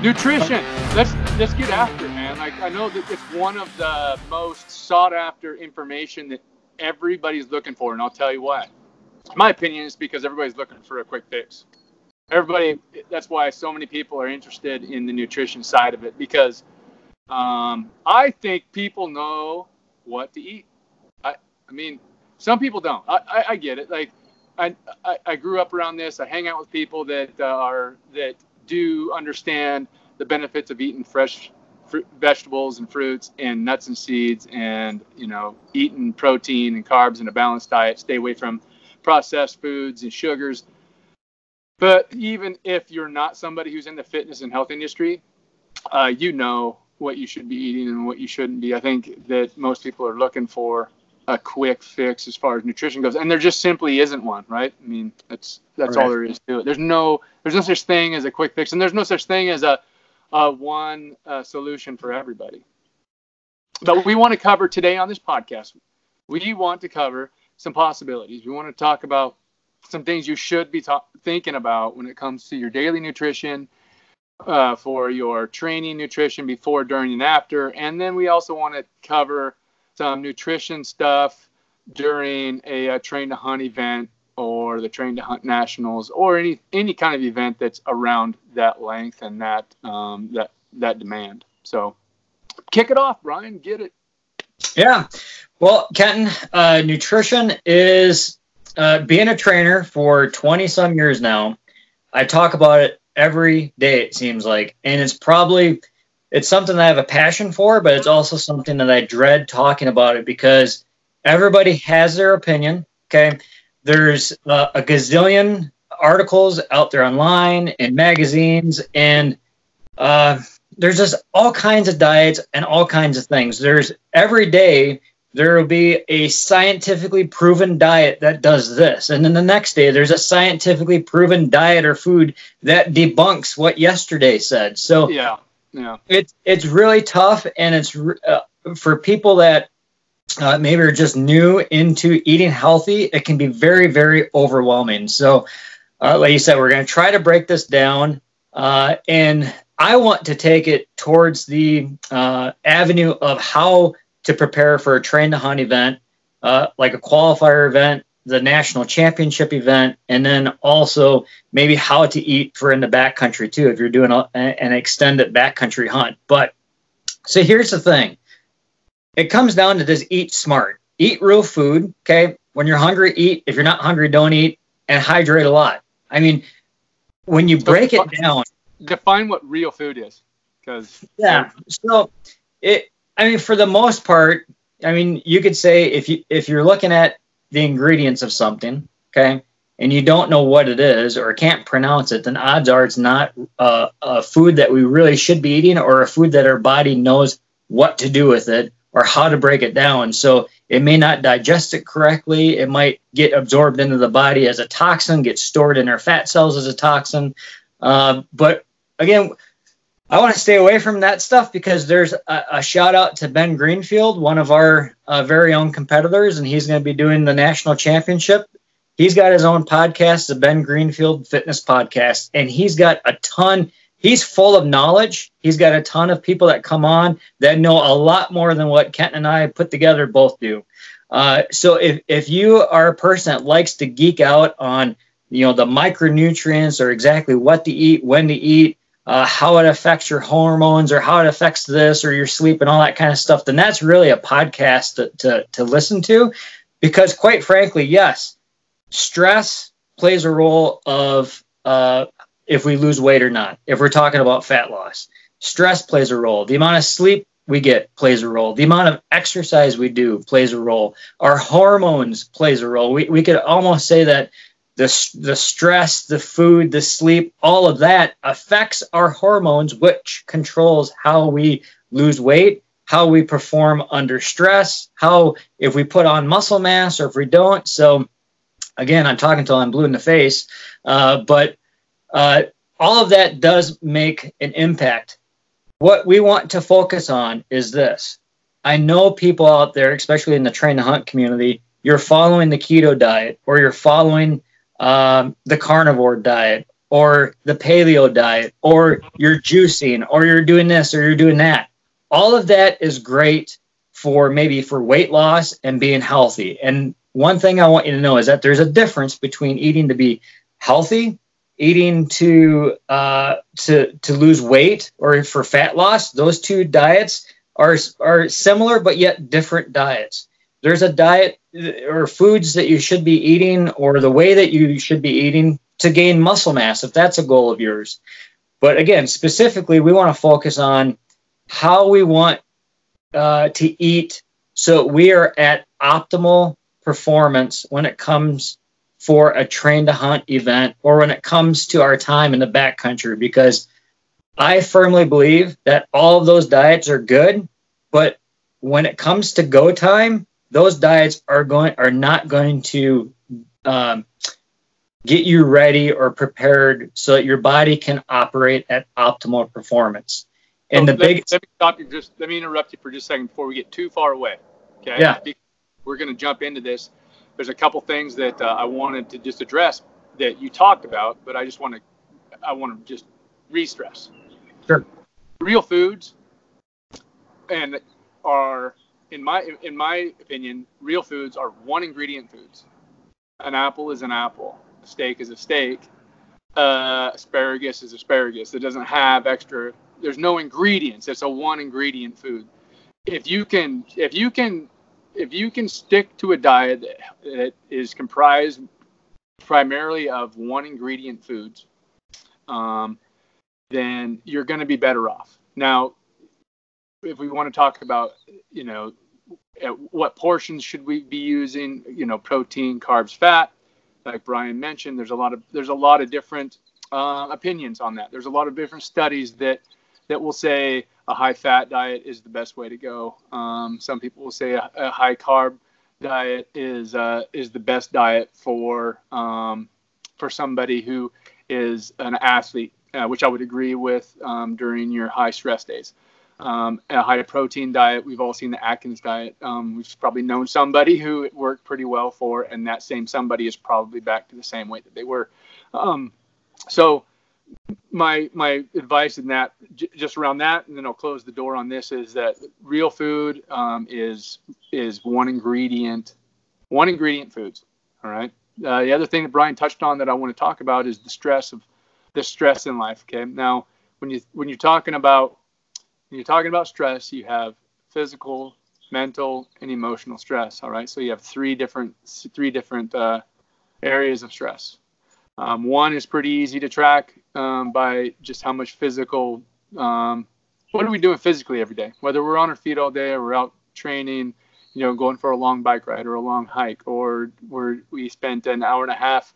Nutrition. Let's get after it, man. Like, I know that it's one of the most sought after information that everybody's looking for, and I'll tell you why. My opinion is because everybody's looking for a quick fix. That's why so many people are interested in the nutrition side of it, because I think people know what to eat. I mean, some people don't. I get it. Like, I grew up around this. I hang out with people that do understand the benefits of eating fresh vegetables and fruits and nuts and seeds, and, you know, eating protein and carbs in a balanced diet, stay away from processed foods and sugars. But even if you're not somebody who's in the fitness and health industry, you know what you should be eating and what you shouldn't be. I think that most people are looking for a quick fix as far as nutrition goes, and there just simply isn't one, right? I mean, that's right. All there is to it. There's no such thing as a quick fix, and there's no such thing as a one solution for everybody. But we want to cover today on this podcast, we want to cover some possibilities. We want to talk about some things you should be thinking about when it comes to your daily nutrition, for your training nutrition before, during, and after. And then we also want to cover some nutrition stuff during a Train to Hunt event, or the Train to Hunt Nationals, or any kind of event that's around that length and that demand. So kick it off, Brian. Get it. Yeah. Well, Kenton, nutrition is being a trainer for 20 some years now. I talk about it every day, it seems like, and it's something that I have a passion for, but it's also something that I dread talking about it, because everybody has their opinion. Okay. There's a gazillion articles out there online and magazines, and there's just all kinds of diets and all kinds of things. Every day there will be a scientifically proven diet that does this, and then the next day there's a scientifically proven diet or food that debunks what yesterday said. So yeah, it's really tough, and it's for people that maybe are just new into eating healthy, it can be very, very overwhelming. So like you said, we're going to try to break this down, and I want to take it towards the avenue of how to prepare for a Train to Hunt event, like a qualifier event, the national championship event, and then also maybe how to eat for in the backcountry too, if you're doing an extended backcountry hunt. But so here's the thing. It comes down to just eat smart. Eat real food, okay? When you're hungry, eat. If you're not hungry, don't eat, and hydrate a lot. I mean, when you break it down. Define what real food is. Yeah. So, for the most part, you could say if you're looking at the ingredients of something, okay, and you don't know what it is or can't pronounce it, then odds are it's not a food that we really should be eating, or a food that our body knows what to do with it or how to break it down. So it may not digest it correctly. It might get absorbed into the body as a toxin, get stored in our fat cells as a toxin. But again, I want to stay away from that stuff, because there's a shout out to Ben Greenfield, one of our very own competitors, and he's going to be doing the national championship. He's got his own podcast, the Ben Greenfield Fitness Podcast, and he's got a ton. He's full of knowledge. He's got a ton of people that come on that know a lot more than what Kent and I put together both do. So if you are a person that likes to geek out on, the micronutrients, or exactly what to eat, when to eat, how it affects your hormones, or how it affects this or your sleep and all that kind of stuff, then that's really a podcast to listen to. Because quite frankly, yes, stress plays a role of if we lose weight or not. If we're talking about fat loss, stress plays a role. The amount of sleep we get plays a role. The amount of exercise we do plays a role. Our hormones plays a role. We could almost say that the stress, the food, the sleep, all of that affects our hormones, which controls how we lose weight, how we perform under stress, if we put on muscle mass or if we don't. So again, I'm talking till I'm blue in the face, but all of that does make an impact. What we want to focus on is this. I know people out there, especially in the Train to Hunt community, you're following the keto diet, or you're following the carnivore diet, or the paleo diet, or you're juicing, or you're doing this, or you're doing that. All of that is great for maybe for weight loss and being healthy. And one thing I want you to know is that there's a difference between eating to be healthy, eating to lose weight, or for fat loss. Those two diets are similar but yet different diets. There's a diet or foods that you should be eating, or the way that you should be eating to gain muscle mass, if that's a goal of yours. But again, specifically, we want to focus on how we want to eat so we are at optimal performance when it comes for a train to hunt event, or when it comes to our time in the backcountry, because I firmly believe that all of those diets are good, but when it comes to go time, those diets are not going to get you ready or prepared so that your body can operate at optimal performance. And let me stop you. Let me interrupt you for just a second before we get too far away. Okay. Yeah. We're going to jump into this. There's a couple things that I wanted to just address that you talked about, but I want to just re-stress. Sure. Real foods and are, in my opinion, real foods are one ingredient foods. An apple is an apple. A steak is a steak. Asparagus is asparagus. It doesn't have extra. There's no ingredients. It's a one ingredient food. If you can stick to a diet that is comprised primarily of one ingredient foods, then you're going to be better off. Now, if we want to talk about, what portions should we be using, protein, carbs, fat, like Brian mentioned, there's a lot of different opinions on that. There's a lot of different studies that will say a high fat diet is the best way to go. Some people will say a high carb diet is the best diet for somebody who is an athlete, which I would agree with during your high stress days. A high protein diet, we've all seen the Atkins diet. We've probably known somebody who it worked pretty well for, and that same somebody is probably back to the same weight that they were. So my advice in that, just around that, and then I'll close the door on this, is that real food is one ingredient foods. All right. The other thing that Brian touched on that I want to talk about is the stress in life. Okay. Now, when you're talking about stress, you have physical, mental, and emotional stress. All right. So you have three different areas of stress. One is pretty easy to track by just how much physical, what are we doing physically every day? Whether we're on our feet all day or we're out training, going for a long bike ride or a long hike, or we spent an hour and a half,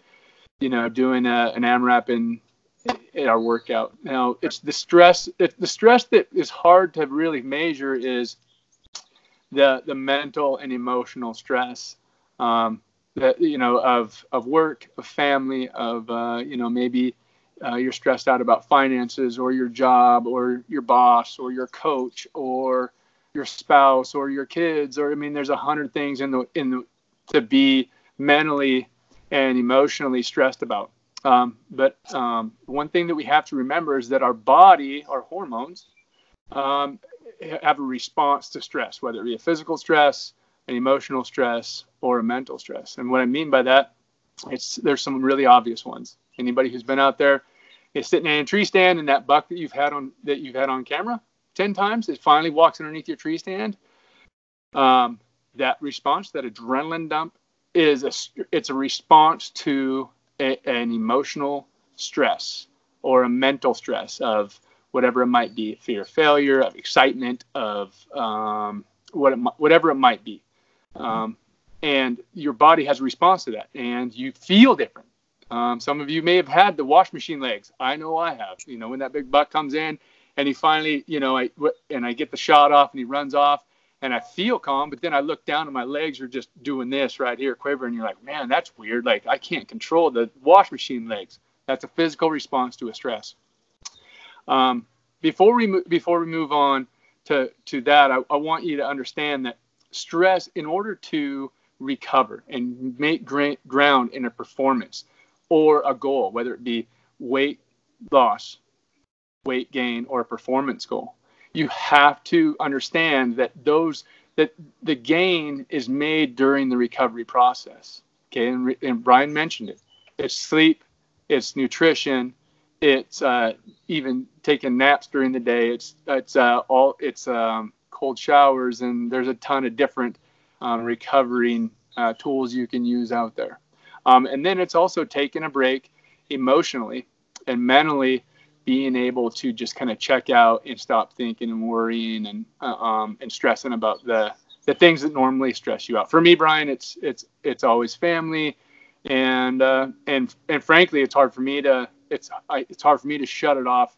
doing an AMRAP in our workout. Now, it's the stress. The stress that is hard to really measure is the mental and emotional stress. That of work, of family, of maybe you're stressed out about finances, or your job, or your boss, or your coach, or your spouse, or your kids, or there's 100 things to be mentally and emotionally stressed about. But one thing that we have to remember is that our body, our hormones, have a response to stress, whether it be a physical stress, an emotional stress, or a mental stress. And what I mean by that, there's some really obvious ones. Anybody who's been out there is sitting in a tree stand, and that buck that you've had on camera 10 times, it finally walks underneath your tree stand. That response, that adrenaline dump, it's a response to an emotional stress or a mental stress of whatever it might be, fear of failure, of excitement, of whatever it might be. And your body has a response to that, and you feel different. Some of you may have had the wash machine legs. I know I have. When that big buck comes in and he finally, I get the shot off and he runs off, and I feel calm, but then I look down and my legs are just doing this right here, quivering. You're like, man, that's weird. Like, I can't control the wash machine legs. That's a physical response to a stress. Before we move on to that, I want you to understand that stress, in order to recover and make ground in a performance or a goal, whether it be weight loss, weight gain, or a performance goal. You have to understand that the gain is made during the recovery process. Okay, and Brian mentioned it. It's sleep, it's nutrition, it's even taking naps during the day. It's cold showers, and there's a ton of different recovering tools you can use out there. And then it's also taking a break emotionally and mentally, being able to just kind of check out and stop thinking and worrying and stressing about the things that normally stress you out. For me, Brian, it's always family, and frankly, it's hard for me to shut it off,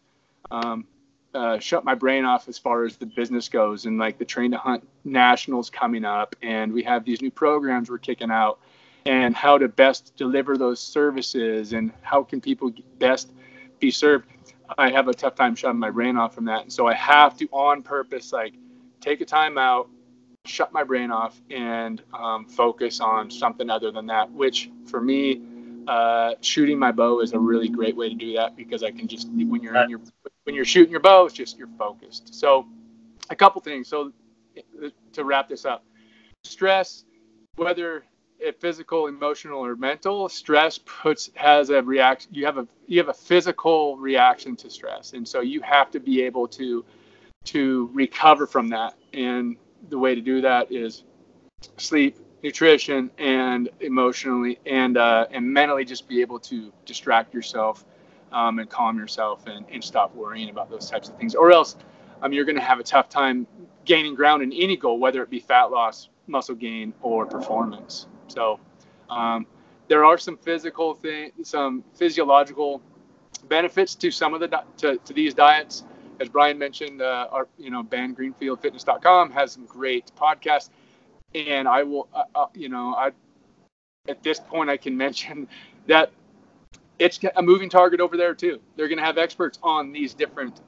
shut my brain off as far as the business goes, and like the Train to Hunt Nationals coming up, and we have these new programs we're kicking out, and how to best deliver those services, and how can people best be served. I have a tough time shutting my brain off from that. And so I have to, on purpose, like take a time out, shut my brain off, and focus on something other than that, which for me, shooting my bow is a really great way to do that, because I can just, when you're shooting your bow, it's just, you're focused. So a couple things. So to wrap this up, stress, whether physical, emotional, or mental, stress has a reaction. You have a physical reaction to stress, and so you have to be able to recover from that. And the way to do that is sleep, nutrition, and emotionally and mentally, just be able to distract yourself and calm yourself and stop worrying about those types of things, or else you're going to have a tough time gaining ground in any goal, whether it be fat loss, muscle gain, or performance. So there are some some physiological benefits to some of to these diets. As Brian mentioned, our BanGreenfieldFitness.com has some great podcasts, and I will at this point I can mention that it's a moving target over there too. They're going to have experts on these different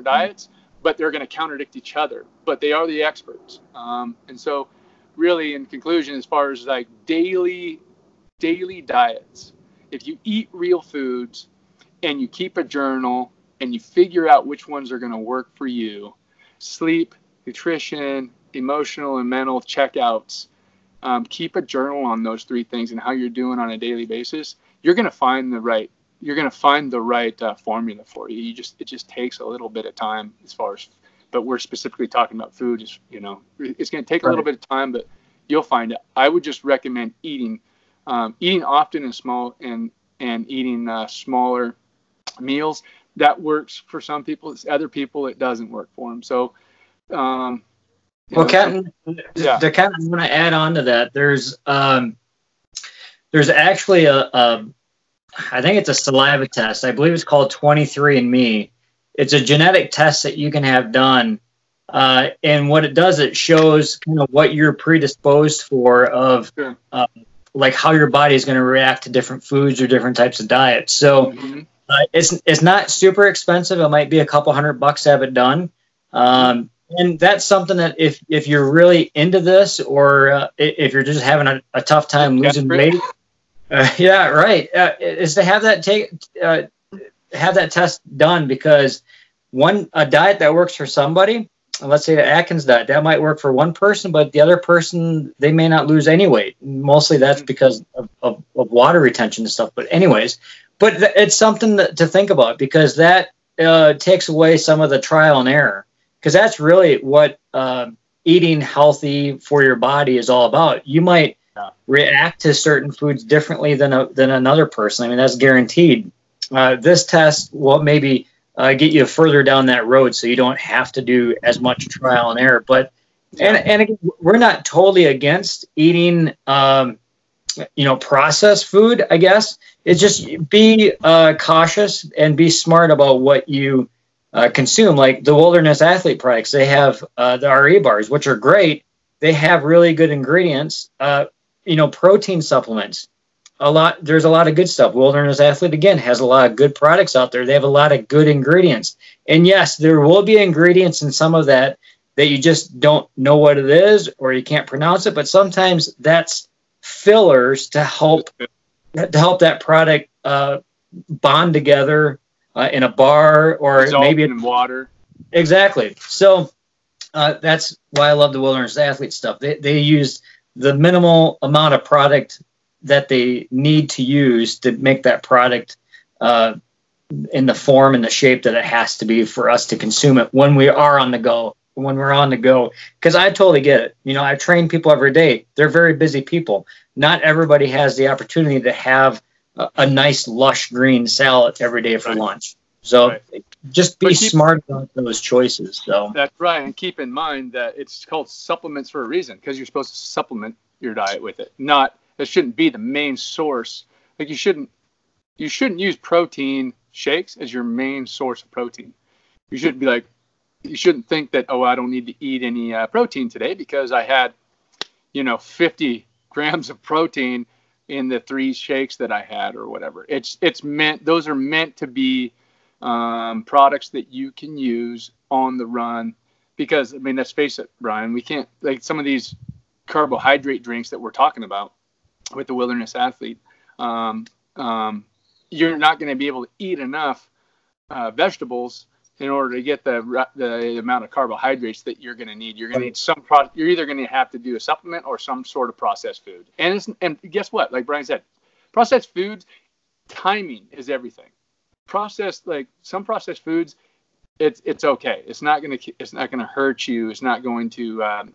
diets, but they're going to contradict each other. But they are the experts, and so. Really, in conclusion, as far as like daily diets, if you eat real foods and you keep a journal and you figure out which ones are going to work for you, sleep, nutrition, emotional and mental checkouts, keep a journal on those three things and how you're doing on a daily basis, you're going to find the right formula for you. It just takes a little bit of time as far as. But we're specifically talking about food. It's going to take a little bit of time, but you'll find it. I would just recommend eating often and small, and eating smaller meals. That works for some people. Other people, it doesn't work for them. So, Kenton, to kind of want to add on to that, there's actually I think it's a saliva test. I believe it's called 23andMe. It's a genetic test that you can have done. And what it does, it shows kind of what you're predisposed for of like how your body is going to react to different foods or different types of diets. So it's not super expensive. It might be a couple $100 to have it done. And that's something that if you're really into this, or if you're just having a tough time losing weight, is to have that have that test done, because a diet that works for somebody, let's say the Atkins diet, that might work for one person, but the other person, they may not lose any weight. Mostly that's because of water retention and stuff. But anyways, it's something to think about, because that takes away some of the trial and error, because that's really what eating healthy for your body is all about. You might react to certain foods differently than another person. I mean, that's guaranteed. This test will maybe get you further down that road, so you don't have to do as much trial and error. But and again, we're not totally against eating, processed food. I guess it's just be cautious and be smart about what you consume. Like the Wilderness Athlete products, they have the RE bars, which are great. They have really good ingredients. Protein supplements. There's a lot of good stuff. Wilderness Athlete, again, has a lot of good products out there. They have a lot of good ingredients. And yes, there will be ingredients in some of that that you just don't know what it is or you can't pronounce it, but sometimes that's fillers to help that product bond together in a bar or dissolve maybe in water. Exactly. So that's why I love the wilderness athlete stuff. They use the minimal amount of product that they need to use to make that product in the form and the shape that it has to be for us to consume it when we are on the go. When we're on the go, because I totally get it. You know, I train people every day. They're very busy people. Not everybody has the opportunity to have a nice, lush green salad every day for lunch. So just be smart about those choices. So that's right, and keep in mind that it's called supplements for a reason, because you're supposed to supplement your diet with it. It shouldn't be the main source. Like you shouldn't use protein shakes as your main source of protein. You shouldn't be like, you shouldn't think that, oh, I don't need to eat any protein today because I had, 50 grams of protein in the 3 shakes that I had or whatever. Those are meant to be products that you can use on the run, because, I mean, let's face it, Brian, we can't, like some of these carbohydrate drinks that we're talking about with the wilderness athlete, you're not going to be able to eat enough vegetables in order to get the amount of carbohydrates that you're going to need. You're going to need some product. You're either going to have to do a supplement or some sort of processed food. And guess what? Like Brian said, processed foods, timing is everything. Some processed foods, it's okay. It's not going to hurt you. It's not going to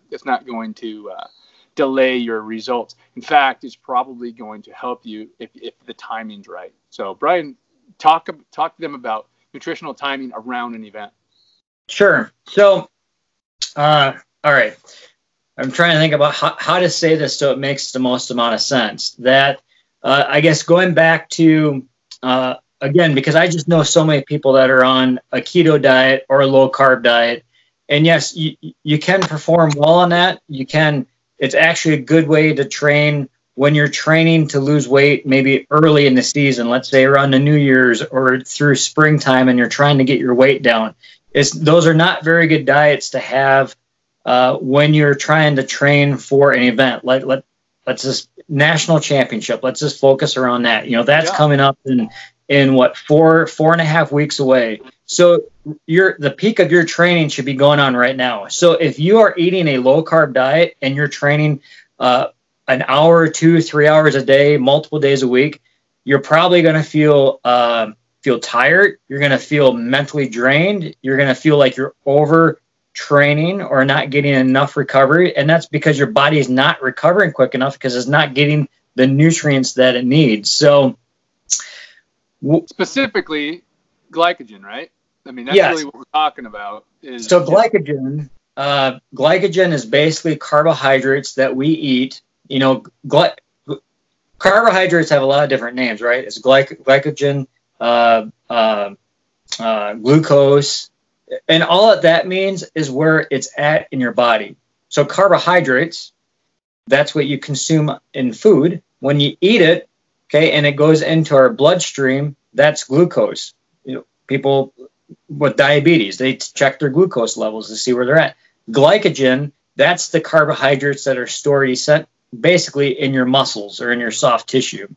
delay your results. In fact, it's probably going to help you if the timing's right. So Brian, talk to them about nutritional timing around an event. Sure. So, all right. I'm trying to think about how to say this so it makes the most amount of sense. That, I guess, going back to, again, because I just know so many people that are on a keto diet or a low carb diet. And yes, you can perform well on that. It's actually a good way to train when you're training to lose weight, maybe early in the season, let's say around the New Year's or through springtime, and you're trying to get your weight down. Those are not very good diets to have when you're trying to train for an event. Let's just national championship. Let's just focus around that. That's coming up in what, 4.5 weeks away. So the peak of your training should be going on right now. So if you are eating a low carb diet and you're training an hour, 2, 3 hours a day, multiple days a week, you're probably going to feel tired. You're going to feel mentally drained. You're going to feel like you're over training or not getting enough recovery. And that's because your body is not recovering quick enough because it's not getting the nutrients that it needs. So specifically glycogen, right? I mean, that's really what we're talking about. So glycogen is basically carbohydrates that we eat. Carbohydrates have a lot of different names, right? It's glycogen, glucose, and all of that means is where it's at in your body. So carbohydrates, that's what you consume in food. When you eat it, okay, and it goes into our bloodstream, that's glucose. People with diabetes, they check their glucose levels to see where they're at. Glycogen, that's the carbohydrates that are stored basically in your muscles or in your soft tissue.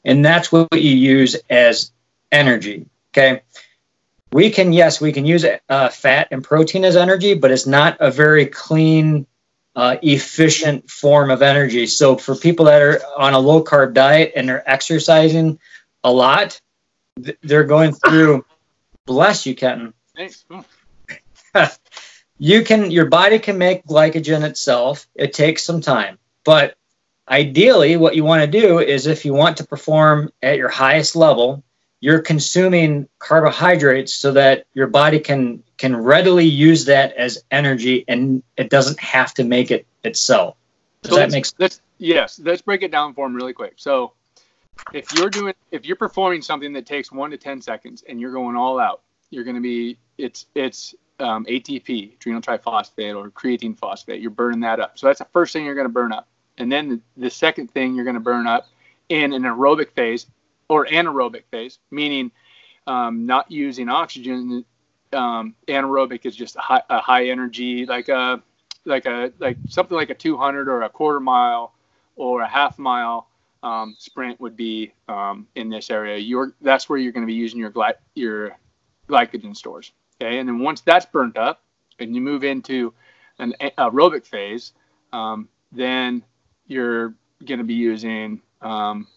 And that's what you use as energy, okay? We can use fat and protein as energy, but it's not a very clean, efficient form of energy. So for people that are on a low-carb diet and they're exercising a lot, they're going through, bless you, Kenton. Thanks. Your body can make glycogen itself. It takes some time. But ideally, what you want to do is if you want to perform at your highest level, you're consuming carbohydrates so that your body can readily use that as energy and it doesn't have to make it itself. Does that make sense? Yes. Let's break it down for them really quick. So if you're performing something that takes 1 to 10 seconds and you're going all out, you're going to be, it's ATP, adrenal triphosphate or creatine phosphate. You're burning that up. So that's the first thing you're going to burn up. And then the second thing you're going to burn up in an aerobic phase or anaerobic phase, meaning not using oxygen anaerobic is just a high energy, like something like a 200 or a quarter mile or a half mile sprint would be in this area. That's where you're going to be using your glycogen stores. Okay, and then once that's burnt up and you move into an aerobic phase, then you're going to be using more.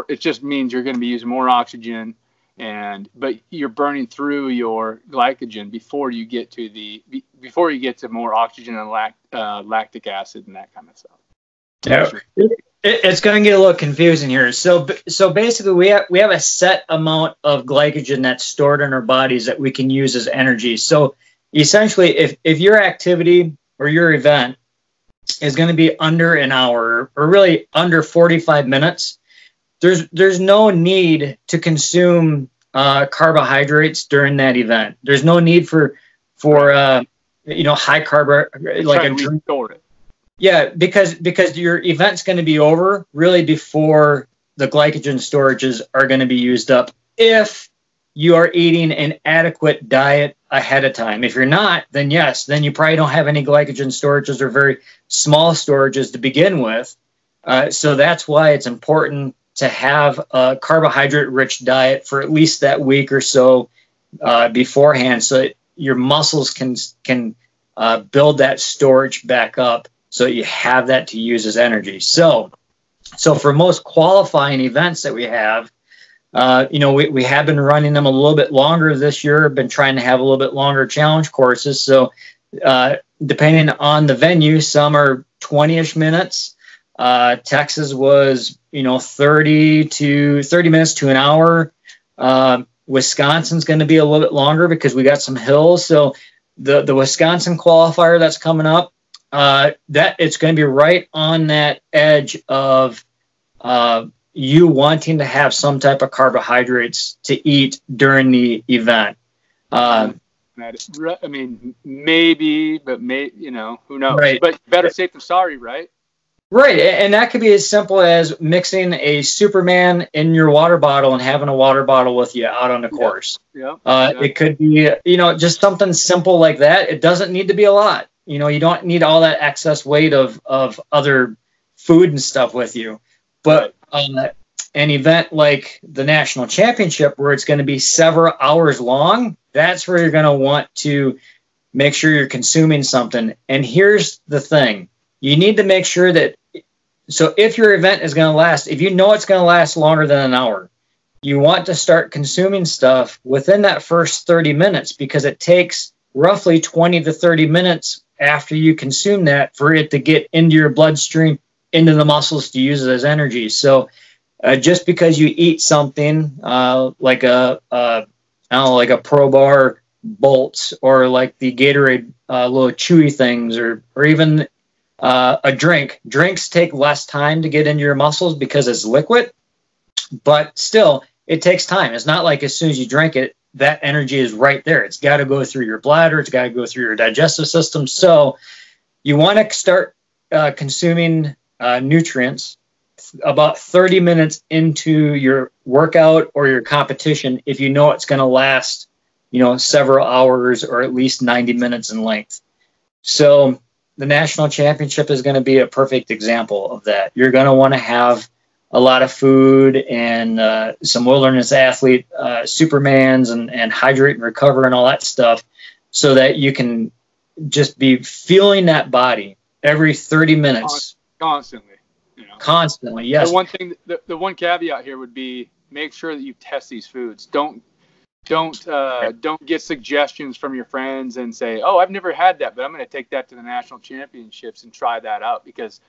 It just means you're going to be using more oxygen, but you're burning through your glycogen before you get to more oxygen and lactic acid and that kind of stuff. Yeah. It's going to get a little confusing here. So basically, we have a set amount of glycogen that's stored in our bodies that we can use as energy. So essentially, if your activity or your event is going to be under an hour or really under 45 minutes, there's no need to consume carbohydrates during that event. There's no need for high carb like a drink. Yeah, because your event's going to be over really before the glycogen storages are going to be used up if you are eating an adequate diet ahead of time. If you're not, then yes, then you probably don't have any glycogen storages or very small storages to begin with. So that's why it's important to have a carbohydrate-rich diet for at least that week or so beforehand, so that your muscles can build that storage back up, so you have that to use as energy. So for most qualifying events that we have, we have been running them a little bit longer this year. Been trying to have a little bit longer challenge courses. So depending on the venue, some are 20-ish minutes. Texas was 30 minutes to an hour. Wisconsin's going to be a little bit longer because we got some hills. So the Wisconsin qualifier that's coming up, that it's going to be right on that edge of you wanting to have some type of carbohydrates to eat during the event. I mean, maybe, but who knows? Right. But better safe than sorry, right? Right, and that could be as simple as mixing a Superman in your water bottle and having a water bottle with you out on the course. Yeah. It could be, just something simple like that. It doesn't need to be a lot. You don't need all that excess weight of other food and stuff with you. But an event like the national championship, where it's going to be several hours long, that's where you're going to want to make sure you're consuming something. And here's the thing. You need to make sure that, so if your event is going to last, if you know it's going to last longer than an hour, you want to start consuming stuff within that first 30 minutes, because it takes roughly 20 to 30 minutes after you consume that for it to get into your bloodstream, into the muscles to use it as energy. So just because you eat something like a Pro Bar Bolts or like the Gatorade little chewy things, or even a drink. Drinks take less time to get into your muscles because it's liquid, but still, it takes time. It's not like as soon as you drink it, that energy is right there. It's got to go through your bladder. It's got to go through your digestive system. So you want to start consuming nutrients about 30 minutes into your workout or your competition if you know it's going to last, several hours or at least 90 minutes in length. So the national championship is going to be a perfect example of that. You're going to want to have a lot of food and some wilderness athlete Supermans and hydrate and recover and all that stuff, so that you can just be feeling that body every 30 minutes. Constantly. Constantly, yes. The one thing, the one caveat here would be, make sure that you test these foods. Don't get suggestions from your friends and say, oh, I've never had that, but I'm going to take that to the national championships and try that out, because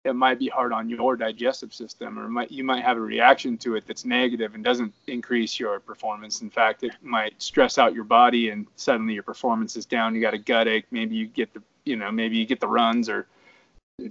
it might be hard on your digestive system, or you might have a reaction to it that's negative and doesn't increase your performance. In fact, it might stress out your body and suddenly your performance is down. You got a gut ache. Maybe you get the runs, or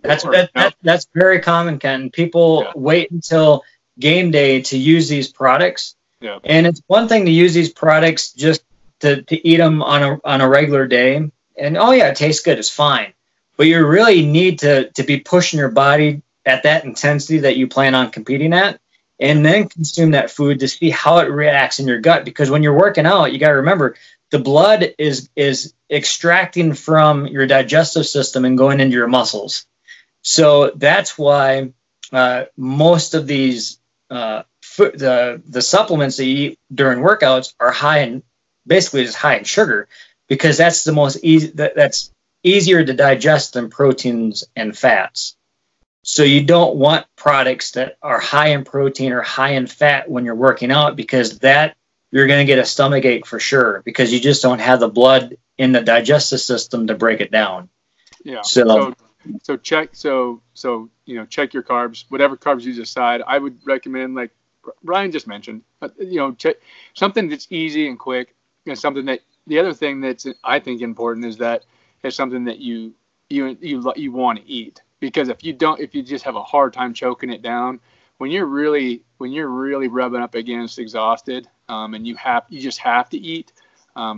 that's very common, Ken. People wait until game day to use these products. Yeah. And it's one thing to use these products just to eat them on a regular day. And, it tastes good. It's fine. But you really need to be pushing your body at that intensity that you plan on competing at. and then consume that food to see how it reacts in your gut. Because when you're working out, you got to remember the blood is extracting from your digestive system and going into your muscles. So that's why most of these the supplements that you eat during workouts are high in, basically just high in sugar, because that's the most easy, that's easier to digest than proteins and fats. So you don't want products that are high in protein or high in fat when you're working out, because that you're going to get a stomach ache for sure, because you just don't have the blood in the digestive system to break it down. Yeah. So check check your carbs, whatever carbs you decide. I would recommend, like Brian just mentioned, check something that's easy and quick, and something that, the other thing that's I think important is that it's something that you want to eat. Because if you just have a hard time choking it down, when you're really rubbing up against exhausted, and you just have to eat.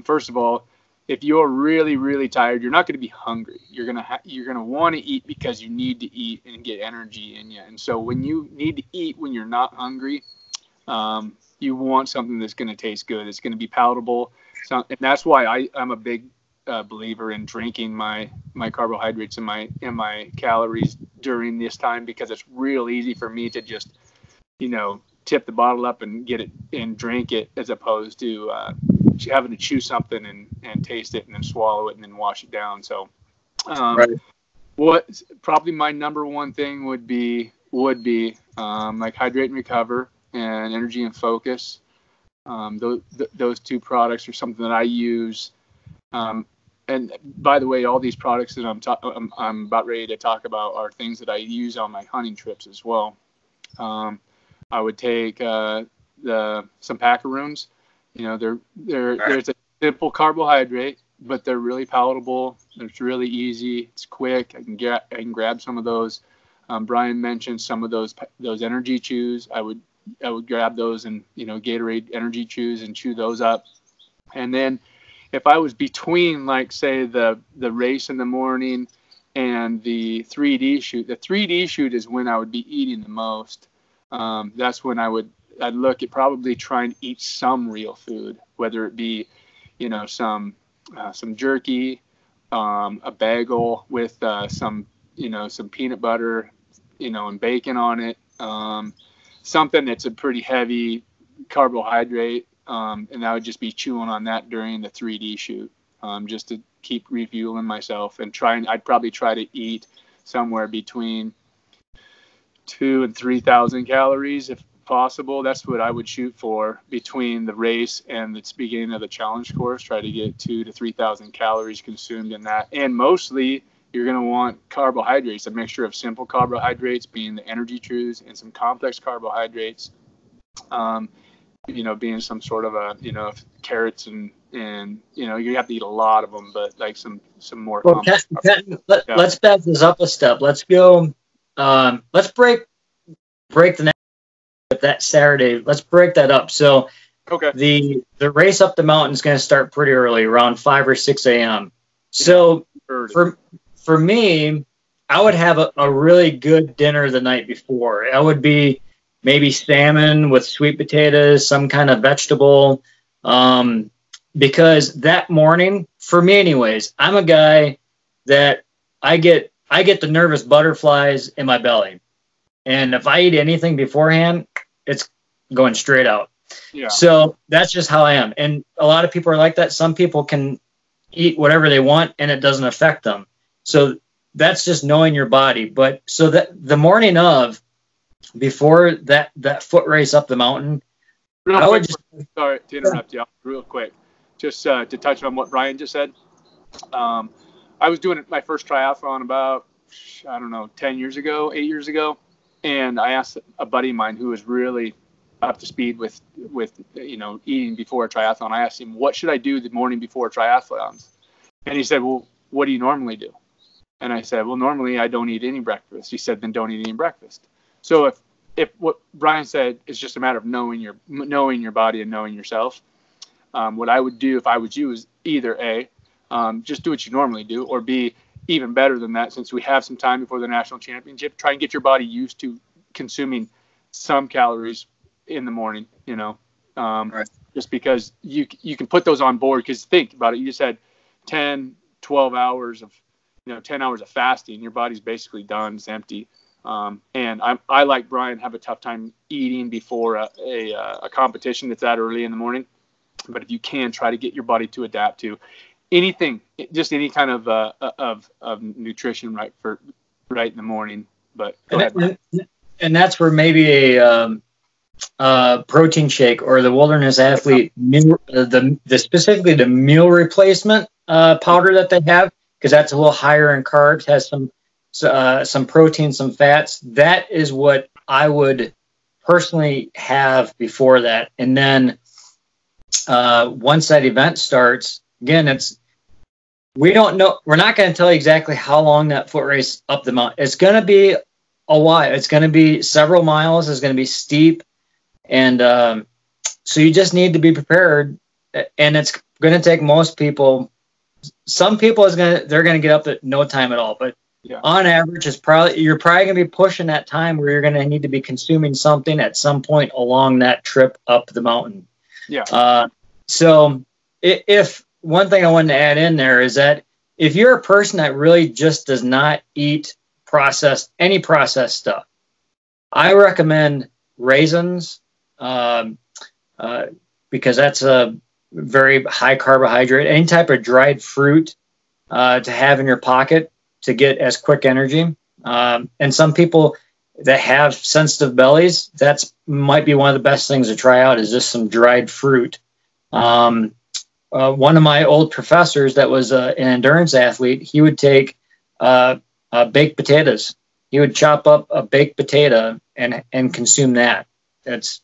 First of all, if you're really, really tired, you're not going to be hungry. You're gonna want to eat because you need to eat and get energy in you. And so when you need to eat when you're not hungry, you want something that's going to taste good. It's going to be palatable. And that's why I'm a big believer in drinking my carbohydrates and my calories during this time, because it's real easy for me to just tip the bottle up and get it and drink it, as opposed to having to chew something and taste it and then swallow it and then wash it down. So right. What probably my number one thing would be like Hydrate and Recover and Energy and Focus. Those two products are something that I use. And by the way, all these products that I'm about ready to talk about are things that I use on my hunting trips as well. I would take some Packaroons. There's a simple carbohydrate, but they're really palatable. It's really easy. It's quick. I can grab some of those. Brian mentioned some of those energy chews. I would grab those and Gatorade energy chews and chew those up. And then if I was between, like, say, the race in the morning and the 3D shoot, the 3D shoot is when I would be eating the most. That's when I'd look at probably trying to eat some real food, whether it be, some jerky, a bagel with some peanut butter, and bacon on it, something that's a pretty heavy carbohydrate. And I would just be chewing on that during the 3D shoot, just to keep refueling myself, and I'd probably try to eat somewhere between 2,000 and 3,000 calories if possible. That's what I would shoot for between the race and the beginning of the challenge course. Try to get 2,000 to 3,000 calories consumed in that. And mostly you're going to want carbohydrates, a mixture of simple carbohydrates being the energy chews and some complex carbohydrates, being some sort of carrots and you have to eat a lot of them, but like some more. Well, let's back this up a step. Let's go. Let's break the next that Saturday. Let's break that up. So, okay, the race up the mountain is going to start pretty early, around 5 or 6 a.m. So for me, I would have a really good dinner the night before. I would be maybe salmon with sweet potatoes, some kind of vegetable, because that morning, for me anyways, I'm a guy that I get the nervous butterflies in my belly. And if I eat anything beforehand, it's going straight out. Yeah. So that's just how I am. And a lot of people are like that. Some people can eat whatever they want and it doesn't affect them. So that's just knowing your body. But so that the morning of, before that foot race up the mountain, sorry to interrupt you real quick. Just to touch on what Brian just said. I was doing my first triathlon about, 8 years ago. And I asked a buddy of mine who was really up to speed with eating before a triathlon. I asked him, what should I do the morning before triathlons? And he said, well, what do you normally do? And I said, well, normally I don't eat any breakfast. He said, then don't eat any breakfast. So if what Brian said is just a matter of knowing your body and knowing yourself, what I would do if I was you is either A, just do what you normally do, or B, even better than that, since we have some time before the national championship, try and get your body used to consuming some calories in the morning, Right. just because you can put those on board. Because think about it, you just had 10, 12 hours of 10 hours of fasting. Your body's basically done, it's empty. And I like Brian have a tough time eating before a competition that's that early in the morning. But if you can, try to get your body to adapt to anything, just any kind of nutrition right in the morning. But go ahead. And that's where maybe a protein shake or the Wilderness Athlete meal, specifically the meal replacement powder that they have, because that's a little higher in carbs, has some protein, some fats. That is what I would personally have before that. And then once that event starts, again, we don't know. We're not going to tell you exactly how long that foot race up the mountain. It's going to be a while. It's going to be several miles. It's going to be steep. And so you just need to be prepared. And it's going to take most people. Some people they're going to get up at no time at all. But on average, you're probably going to be pushing that time where you're going to need to be consuming something at some point along that trip up the mountain. Yeah. So if one thing I wanted to add in there is that if you're a person that really just does not eat any processed stuff, I recommend raisins, because that's a very high carbohydrate. Any type of dried fruit to have in your pocket to get as quick energy. And some people that have sensitive bellies, that's might be one of the best things to try out, is just some dried fruit. One of my old professors that was an endurance athlete, he would take baked potatoes. He would chop up a baked potato and consume that. It's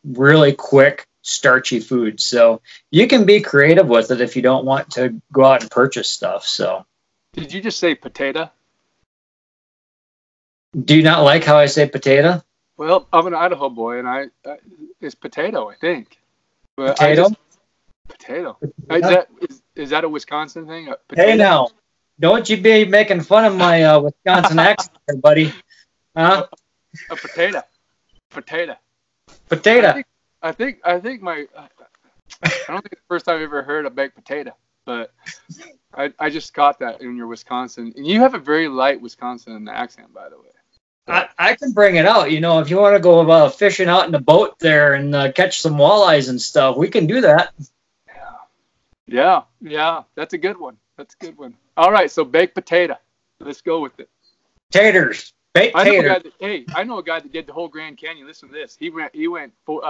really quick, starchy food. So you can be creative with it if you don't want to go out and purchase stuff. So, did you just say potato? Do you not like how I say potato? Well, I'm an Idaho boy, and it's potato, I think. But potato? Potato. Yeah. Is that a Wisconsin thing? Hey, now, don't you be making fun of my Wisconsin accent, there, buddy. Huh? A potato. Potato. Potato. I think I don't think it's the first time I've ever heard a baked potato, but I just caught that in your Wisconsin. And you have a very light Wisconsin accent, by the way. I can bring it out. If you want to go fishing out in the boat there and catch some walleyes and stuff, we can do that. Yeah. That's a good one. All right, so baked potato. Let's go with it. Taters. Baked taters. I know a guy that did the whole Grand Canyon. Listen to this. He went for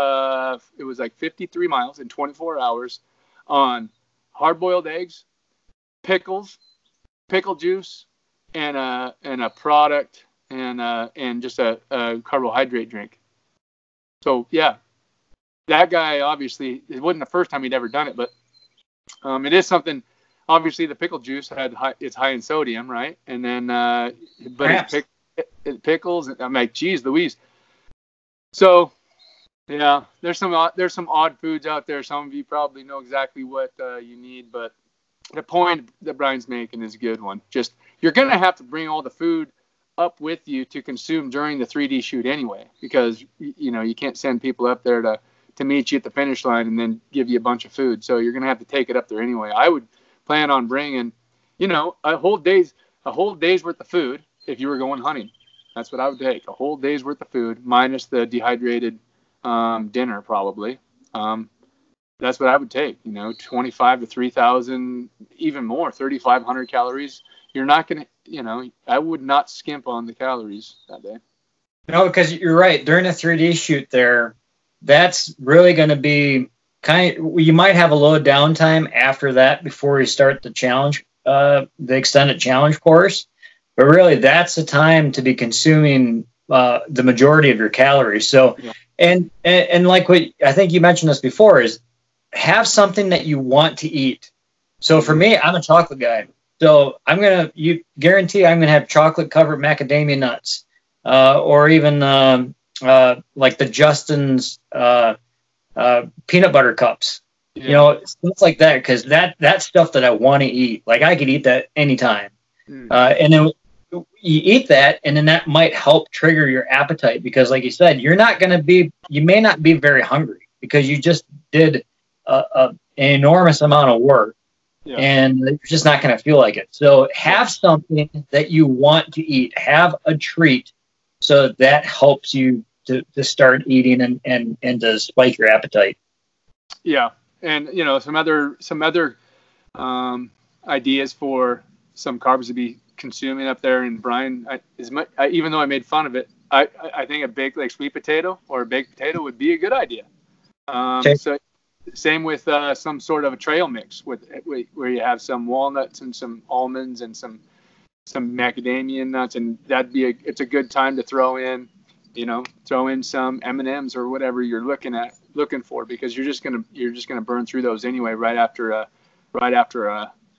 it was like 53 miles in 24 hours on hard-boiled eggs, pickles, pickle juice, and a product and just a carbohydrate drink. So yeah, that guy, obviously, it wasn't the first time he'd ever done it, but it is something. Obviously, the pickle juice it's high in sodium, right? And then but it's pickles. I'm like, geez, Louise. So yeah, there's some odd foods out there. Some of you probably know exactly what you need, but the point that Brian's making is a good one. Just, you're gonna have to bring all the food up with you to consume during the 3D shoot anyway, because you can't send people up there to meet you at the finish line and then give you a bunch of food. So you're gonna have to take it up there anyway. I would plan on bringing, a whole day's worth of food if you were going hunting. That's what I would take, a whole day's worth of food minus the dehydrated dinner probably. That's what I would take. 25 to 3,000, even more, 3,500 calories. You're not gonna, I would not skimp on the calories that day. No, because you're right. During the 3D shoot there, that's really going to be you might have a little downtime after that before you start the challenge, the extended challenge course. But really, that's the time to be consuming the majority of your calories. So, yeah. And like what I think you mentioned this before, is have something that you want to eat. So for me, I'm a chocolate guy. So you guarantee I'm gonna have chocolate covered macadamia nuts, or even like the Justin's peanut butter cups. Yeah. Stuff like that, because that's stuff that I want to eat. Like I could eat that anytime. And then you eat that, and then that might help trigger your appetite, because like you said, you may not be very hungry because you just did an enormous amount of work. Yeah. And you're just not going to feel like it. So have something that you want to eat. Have a treat, so that helps you to start eating and to spike your appetite. Yeah, and some other ideas for some carbs to be consuming up there. And Brian, even though I made fun of it, I think a baked like sweet potato or a baked potato would be a good idea. Okay. So same with some sort of a trail mix where you have some walnuts and some almonds and some macadamia nuts, and it's a good time to throw in some M&Ms or whatever you're looking for, because you're just gonna burn through those anyway right after a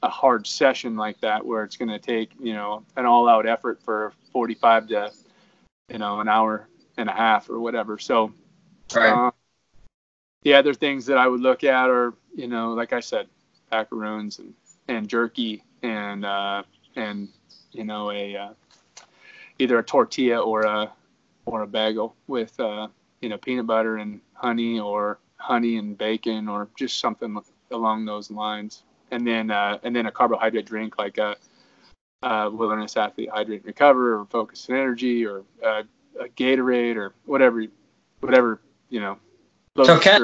hard session like that, where it's gonna take an all-out effort for 45 to an hour and a half or whatever. So right. The other things that I would look at are, like I said, macaroons and jerky and either a tortilla or a bagel with peanut butter and honey, or honey and bacon, or just something along those lines. And then a carbohydrate drink like a Wilderness Athlete Hydrate and Recover, or Focus and Energy, or a Gatorade, or whatever. So Ken,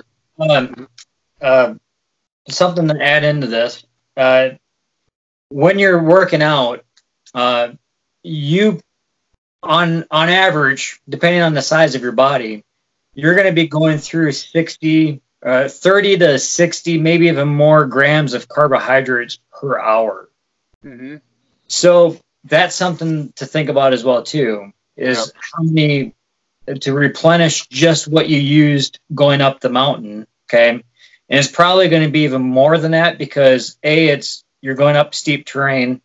something to add into this. When you're working out, you on average, depending on the size of your body, you're going to be going through 30 to 60, maybe even more grams of carbohydrates per hour. Mm-hmm. So that's something to think about as well too, is how many to replenish just what you used going up the mountain. Okay. And it's probably going to be even more than that, because you're going up steep terrain,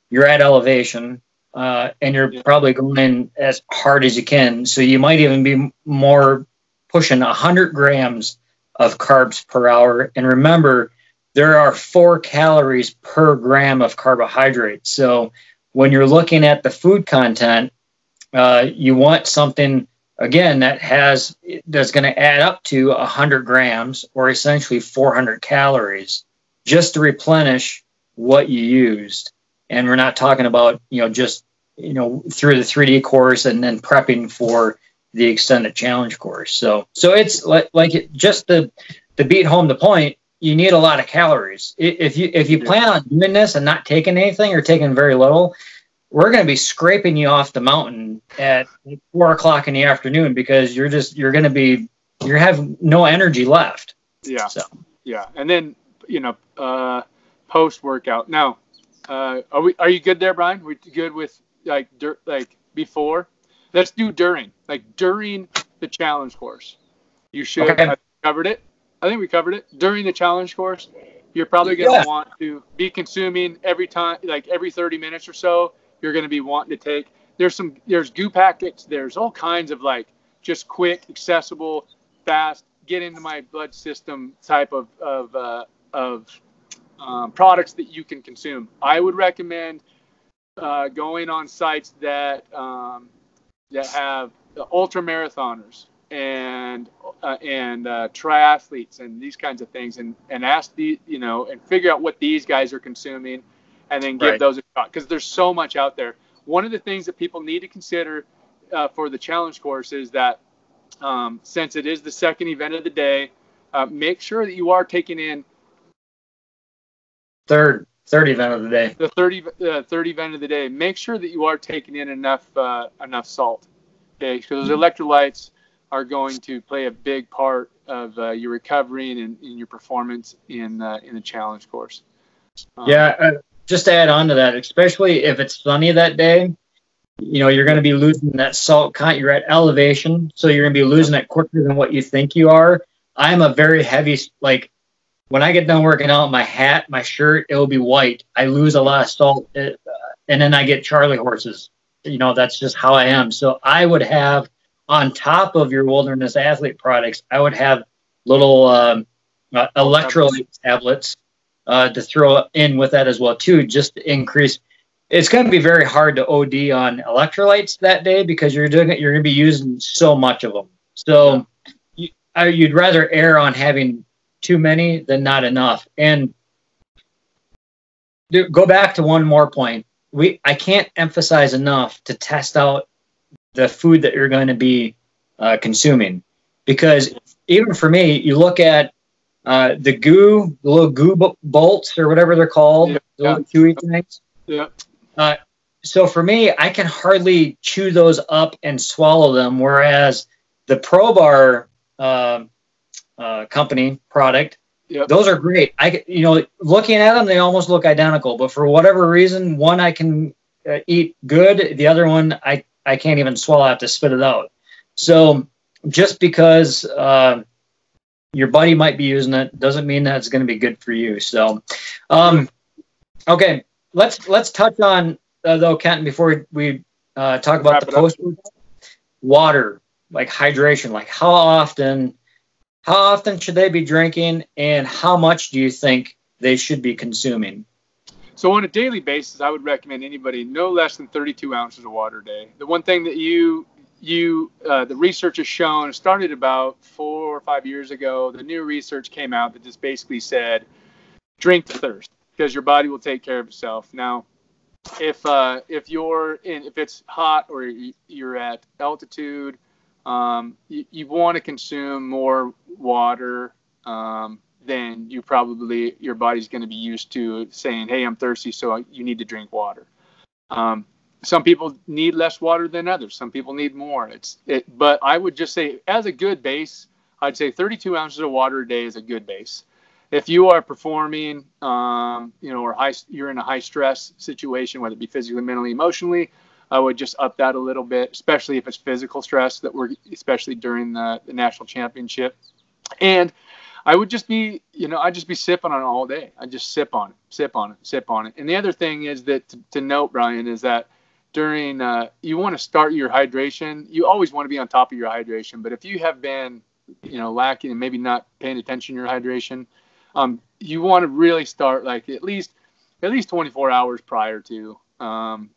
you're at elevation, and you're probably going as hard as you can. So you might even be more pushing 100 grams of carbs per hour. And remember, there are 4 calories per gram of carbohydrate. So when you're looking at the food content, you want something, again, that's going to add up to 100 grams, or essentially 400 calories, just to replenish what you used. And we're not talking about, just, through the 3D course and then prepping for the extended challenge course. So it's just to beat home the point, you need a lot of calories. If you plan on doing this and not taking anything, or taking very little, we're going to be scraping you off the mountain at 4:00 in the afternoon, because you have no energy left. Yeah. So. Yeah. And then, post workout. Now, are you good there, Brian? We good with before? Let's do during the challenge course. You should have covered it. I think we covered it. During the challenge course, you're probably going to want to be consuming every time, every 30 minutes or so. You're going to be wanting to take. There's goo packets. There's all kinds of just quick, accessible, fast, get into my blood system type of products that you can consume. I would recommend going on sites that have ultra marathoners and triathletes and these kinds of things, and ask and figure out what these guys are consuming, and then give those a shot, because there's so much out there. One of the things that people need to consider for the challenge course is that since it is the second event of the day, make sure that you are taking in third event of the day. The third event of the day. Make sure that you are taking in enough salt, okay? Because those electrolytes are going to play a big part of your recovery and in your performance in the challenge course. Just to add on to that, especially if it's sunny that day, you're going to be losing that salt content. You're at elevation, so you're going to be losing it quicker than what you think you are. I'm a very heavy, when I get done working out, my hat, my shirt, it will be white. I lose a lot of salt, and then I get Charlie horses. That's just how I am. So I would have, on top of your Wilderness Athlete products, I would have little electrolyte tablets to throw in with that as well too, just to increase. it's going to be very hard to OD on electrolytes that day because you're going to be using so much of them. So you'd rather err on having too many than not enough. And go back to one more point. I can't emphasize enough to test out the food that you're going to be consuming, because even for me, you look at the little goo bolts or whatever they're called, the little chewy things. Yeah. So for me, I can hardly chew those up and swallow them, whereas the ProBar company product, those are great. Looking at them, they almost look identical, but for whatever reason, one I can eat good, the other one I can't even swallow. I have to spit it out. So just because your buddy might be using it doesn't mean that it's going to be good for you. So, okay, let's touch on though, Kenton, before we talk about the post water, like hydration, like how often should they be drinking, and how much do you think they should be consuming? So on a daily basis, I would recommend anybody no less than 32 ounces of water a day. The one thing that the research has shown, started about 4 or 5 years ago, the new research came out that just basically said, drink to thirst, because your body will take care of itself. Now, if it's hot or you're at altitude, you want to consume more water then your body's going to be used to saying, hey, I'm thirsty, so you need to drink water. Some people need less water than others. Some people need more. But I would just say, as a good base, I'd say 32 ounces of water a day is a good base. If you are performing, or you're in a high stress situation, whether it be physically, mentally, emotionally, I would just up that a little bit, especially if it's physical stress especially during the national championship. And I would just be, I'd just be sipping on it all day. I just sip on it. And the other thing is that to note, Brian, is that during, you want to start your hydration. You always want to be on top of your hydration. But if you have been, lacking and maybe not paying attention to your hydration, you want to really start like at least 24 hours prior to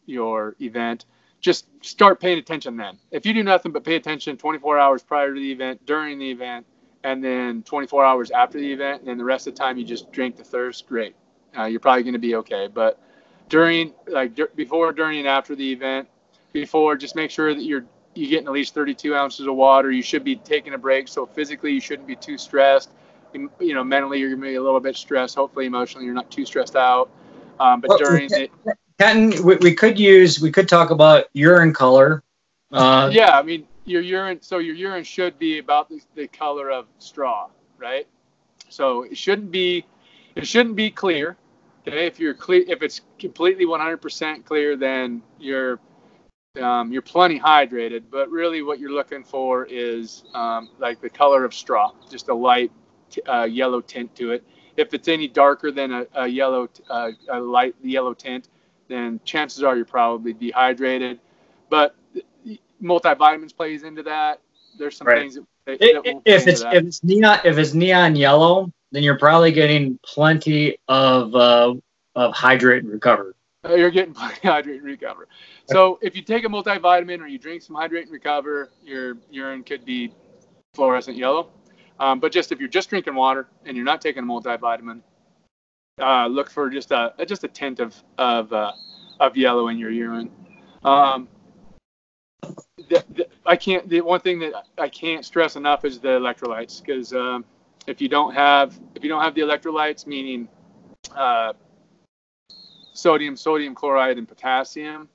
your event. Just start paying attention then. If you do nothing but pay attention 24 hours prior to the event, during the event, and then 24 hours after the event, and then the rest of the time you just drink to thirst, great. You're probably going to be okay. But before, during, and after the event, just make sure that you're getting at least 32 ounces of water. You should be taking a break. So physically, you shouldn't be too stressed. Mentally, you're going to be a little bit stressed. Hopefully, emotionally, you're not too stressed out. But during it, Kenton, we could talk about urine color. Yeah, I mean, your urine should be about the color of straw, right? So it shouldn't be clear. Okay, if it's completely 100% clear, then you're plenty hydrated. But really, what you're looking for is like the color of straw, just a light yellow tint to it. If it's any darker than a light yellow tint, then chances are you're probably dehydrated. But multivitamins plays into that. There's some things if it's neon yellow, then you're probably getting plenty of hydrate and recover. You're getting plenty of hydrate and recover. So if you take a multivitamin or you drink some hydrate and recover, your urine could be fluorescent yellow. But just if you're just drinking water and you're not taking a multivitamin, look for just a tint of yellow in your urine. The one thing that I can't stress enough is the electrolytes, because if you don't have the electrolytes, meaning sodium chloride, and potassium,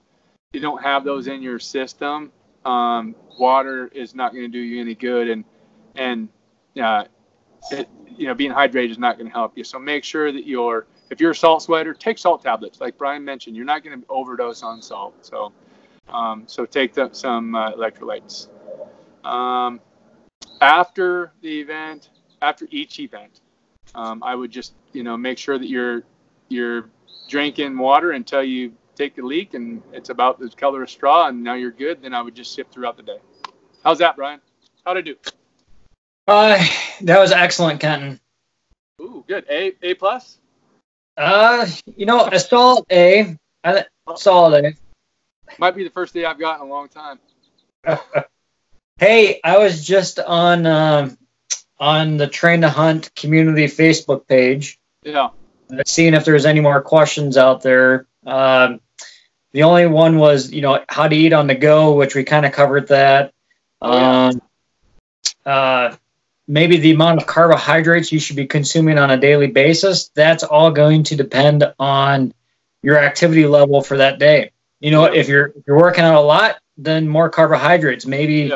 you don't have those in your system, water is not going to do you any good, and being hydrated is not going to help you. So make sure that if you're a salt sweater, take salt tablets. Like Brian mentioned, you're not going to overdose on salt. So take some electrolytes. After each event, I would just make sure that you're drinking water until you take a leak and it's about the color of straw, and now you're good. Then I would just sip throughout the day. How's that, Brian? How'd I do? That was excellent, Kenton. Ooh, good. A plus. A salt A. solid. Might be the first day I've got in a long time. Hey, I was just on the Train to Hunt community Facebook page. Yeah. Seeing if there's any more questions out there. The only one was, how to eat on the go, which we kind of covered that. Maybe the amount of carbohydrates you should be consuming on a daily basis. That's all going to depend on your activity level for that day. If you're working out a lot, then more carbohydrates. Maybe,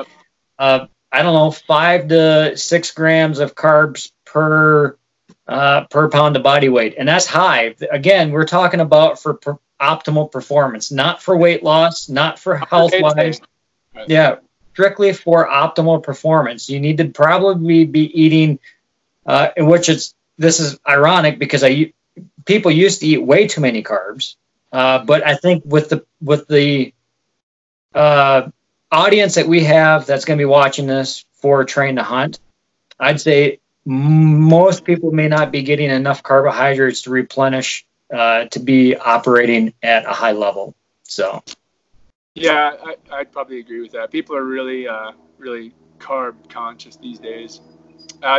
I don't know, 5 to 6 grams of carbs per pound of body weight, and that's high. Again, we're talking about for optimal performance, not for weight loss, not for health wise. Yeah, strictly for optimal performance. You need to probably be eating, this is ironic because people used to eat way too many carbs, but I think with the audience that we have that's going to be watching this for Train to Hunt, I'd say most people may not be getting enough carbohydrates to replenish to be operating at a high level. So, yeah, I'd probably agree with that. People are really, really carb conscious these days.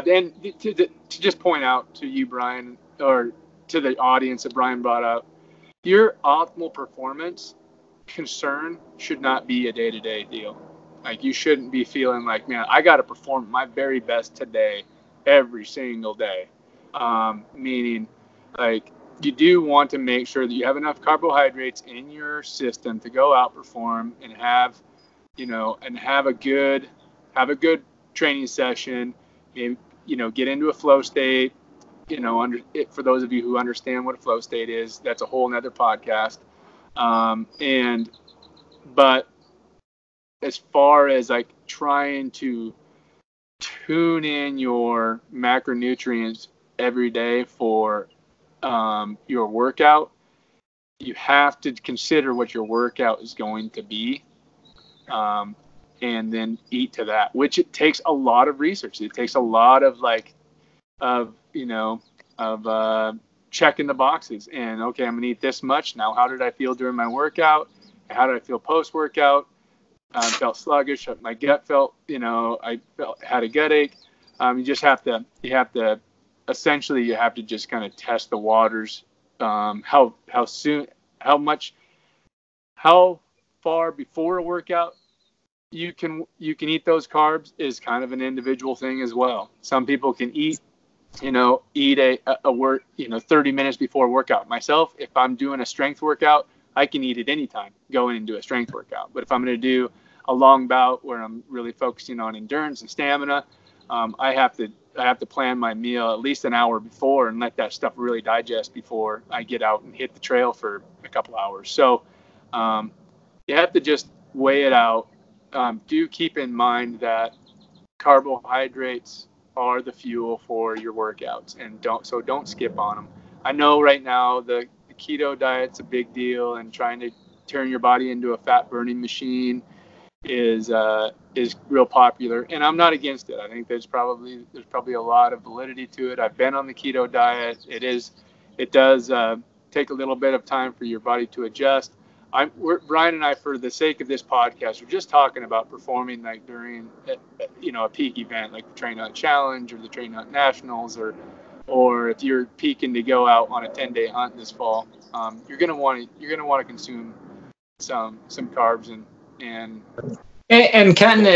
Then to just point out to you, Brian, or to the audience that Brian brought up, your optimal performance concern should not be a day-to-day deal. Like, you shouldn't be feeling like, man, I got to perform my very best today, every single day. Meaning, like, you do want to make sure that you have enough carbohydrates in your system to go outperform and have a good training session. Maybe, get into a flow state. For those of you who understand what a flow state is, that's a whole nother podcast. But as far as like trying to tune in your macronutrients every day for your workout, you have to consider what your workout is going to be, and then eat to that, which it takes a lot of research. It takes a lot of checking the boxes and, okay, I'm gonna eat this much. Now, how did I feel during my workout? How did I feel post-workout? Felt sluggish. My gut felt, had a gut ache. You have to just kind of test the waters. How far before a workout you can eat those carbs is kind of an individual thing as well. Some people can eat a work, 30 minutes before a workout. Myself, if I'm doing a strength workout, I can eat at any time going into a strength workout. But if I'm going to do a long bout where I'm really focusing on endurance and stamina, I have to plan my meal at least an hour before and let that stuff really digest before I get out and hit the trail for a couple hours. So you have to just weigh it out. Do keep in mind that carbohydrates are the fuel for your workouts, and don't skip on them. I know right now the keto diet's a big deal, and trying to turn your body into a fat burning machine is real popular, and I'm not against it. I think there's probably a lot of validity to it. I've been on the keto diet. It does take a little bit of time for your body to adjust. Brian and I, for the sake of this podcast, we're just talking about performing like during a peak event like the Train Hunt Challenge or the Train Hunt Nationals, or if you're peaking to go out on a 10-day hunt this fall, you're gonna want to consume some carbs and Ken,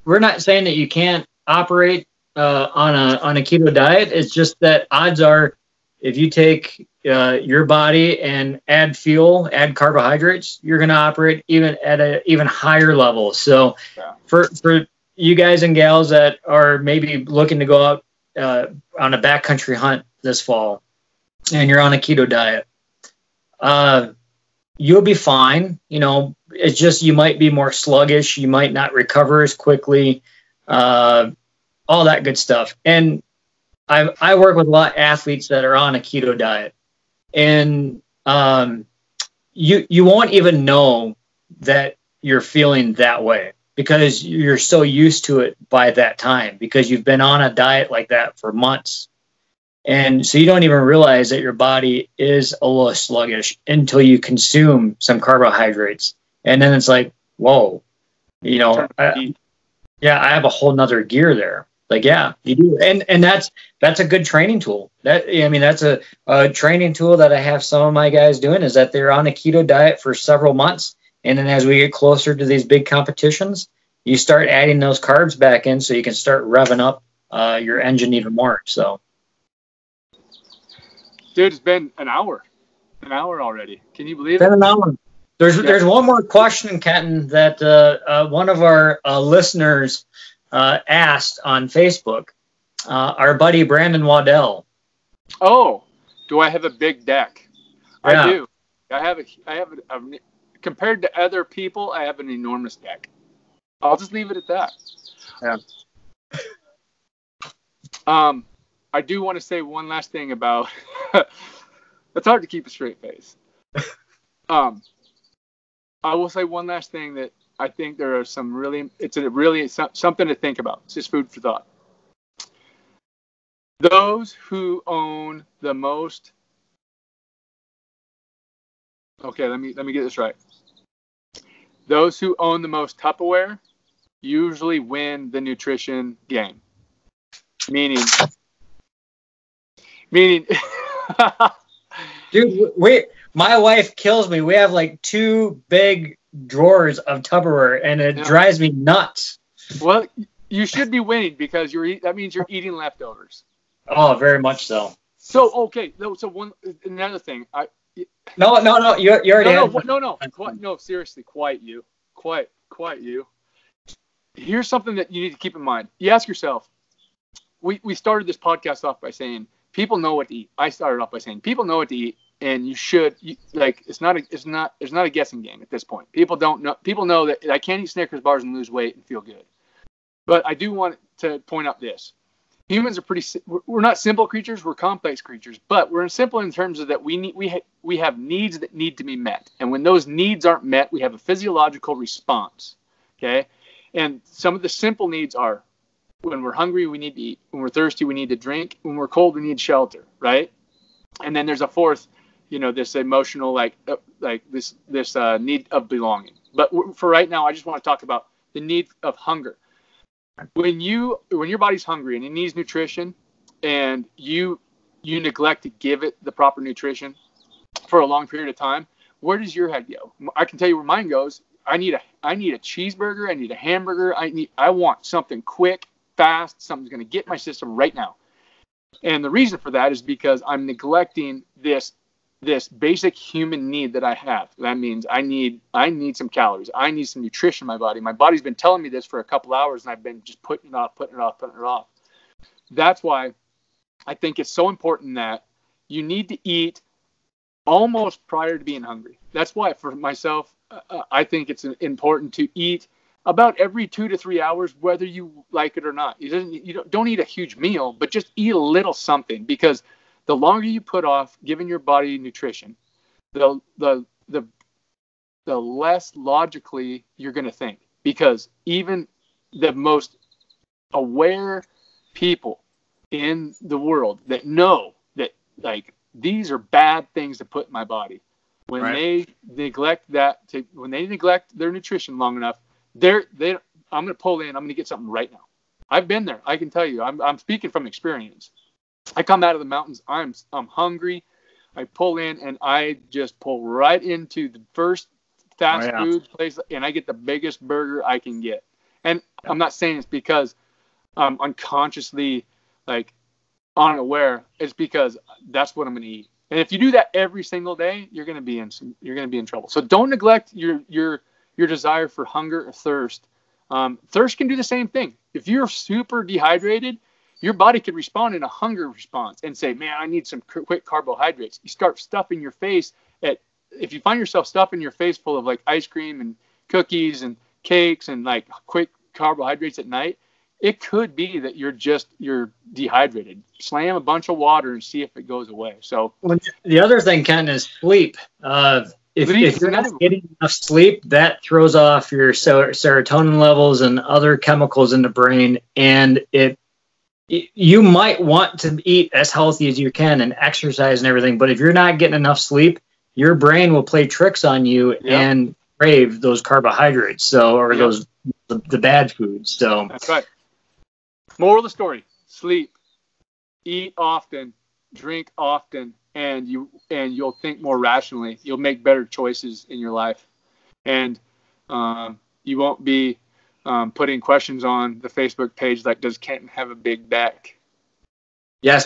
we're not saying that you can't operate on a keto diet. It's just that odds are, if you take your body and add fuel, add carbohydrates, you're going to operate even at an even higher level. So for you guys and gals that are maybe looking to go out on a backcountry hunt this fall and you're on a keto diet, you'll be fine. It's just you might be more sluggish. You might not recover as quickly, all that good stuff. And I work with a lot of athletes that are on a keto diet, and you won't even know that you're feeling that way because you're so used to it by that time, because you've been on a diet like that for months. And so you don't even realize that your body is a little sluggish until you consume some carbohydrates. And then it's like, whoa, I have a whole nother gear there. Like, yeah, you do. And that's a good training tool. That's a training tool that I have some of my guys doing, is that they're on a keto diet for several months. And then as we get closer to these big competitions, you start adding those carbs back in so you can start revving up your engine even more. So. Dude, it's been an hour already. Can you believe it? Been an hour. There's one more question, Kenton, that one of our listeners asked on Facebook. Our buddy Brandon Waddell. Oh, do I have a big deck? Yeah. I do. I have a compared to other people, I have an enormous deck. I'll just leave it at that. Yeah. I do want to say one last thing about. It's hard to keep a straight face. I will say one last thing that I think there are some really. It's something to think about. It's just food for thought. Those who own the most. Okay, let me get this right. Those who own the most Tupperware usually win the nutrition game. Meaning, dude, my wife kills me. We have like 2 big drawers of Tupperware, and it drives me nuts. Well, you should be winning because that means you're eating leftovers. Oh, very much so. So okay, so another thing. No. You already No. Seriously, quiet you. Here's something that you need to keep in mind. You ask yourself. We started this podcast off by saying people know what to eat. I started off by saying people know what to eat, and you should it's not a guessing game at this point. People don't know. People know that I can't eat Snickers bars and lose weight and feel good. But I do want to point out this: humans are we're not simple creatures. We're complex creatures, but we're simple in terms of that we have needs that need to be met, and when those needs aren't met, we have a physiological response. Okay, and some of the simple needs are. When we're hungry, we need to eat. When we're thirsty, we need to drink. When we're cold, we need shelter, right? And then there's a fourth, this emotional, this need of belonging. But for right now, I just want to talk about the need of hunger. When your body's hungry and it needs nutrition, and you neglect to give it the proper nutrition for a long period of time, where does your head go? I can tell you where mine goes. I need a cheeseburger. I need a hamburger. I want something quick. Fast, something's going to get my system right now. And the reason for that is because I'm neglecting this basic human need that I have. That means I need some calories. I need some nutrition in my body. My body's been telling me this for a couple hours, and I've been just putting it off. That's why I think it's so important that you need to eat almost prior to being hungry. That's why for myself, I think it's important to eat about every 2 to 3 hours, whether you like it or not. You don't eat a huge meal, but just eat a little something, because the longer you put off giving your body nutrition, the less logically you're going to think. Because even the most aware people in the world that know that these are bad things to put in my body, when they neglect when they neglect their nutrition long enough, I'm going to pull in. I'm going to get something right now. I've been there. I can tell you. I'm speaking from experience. I come out of the mountains. I'm hungry. I pull in, and I just pull right into the first fast food place, and I get the biggest burger I can get. And I'm not saying it's because I'm unconsciously unaware. It's because that's what I'm going to eat. And if you do that every single day, you're going to be in trouble. So don't neglect your desire for hunger or thirst. Thirst can do the same thing. If you're super dehydrated, your body could respond in a hunger response and say, man, I need some quick carbohydrates. You start stuffing your face. If you find yourself stuffing your face full of ice cream and cookies and cakes and quick carbohydrates at night, it could be that you're dehydrated. Slam a bunch of water and see if it goes away. So the other thing, Ken, is sleep. If you're not getting enough sleep, that throws off your serotonin levels and other chemicals in the brain, and it you might want to eat as healthy as you can and exercise and everything, but if you're not getting enough sleep, your brain will play tricks on you and crave those carbohydrates. So, or those the bad foods. So that's right. Moral of the story: sleep, eat often, drink often, and you'll think more rationally. You'll make better choices in your life, and you won't be putting questions on the Facebook page like, does Kenton have a big back? Yes.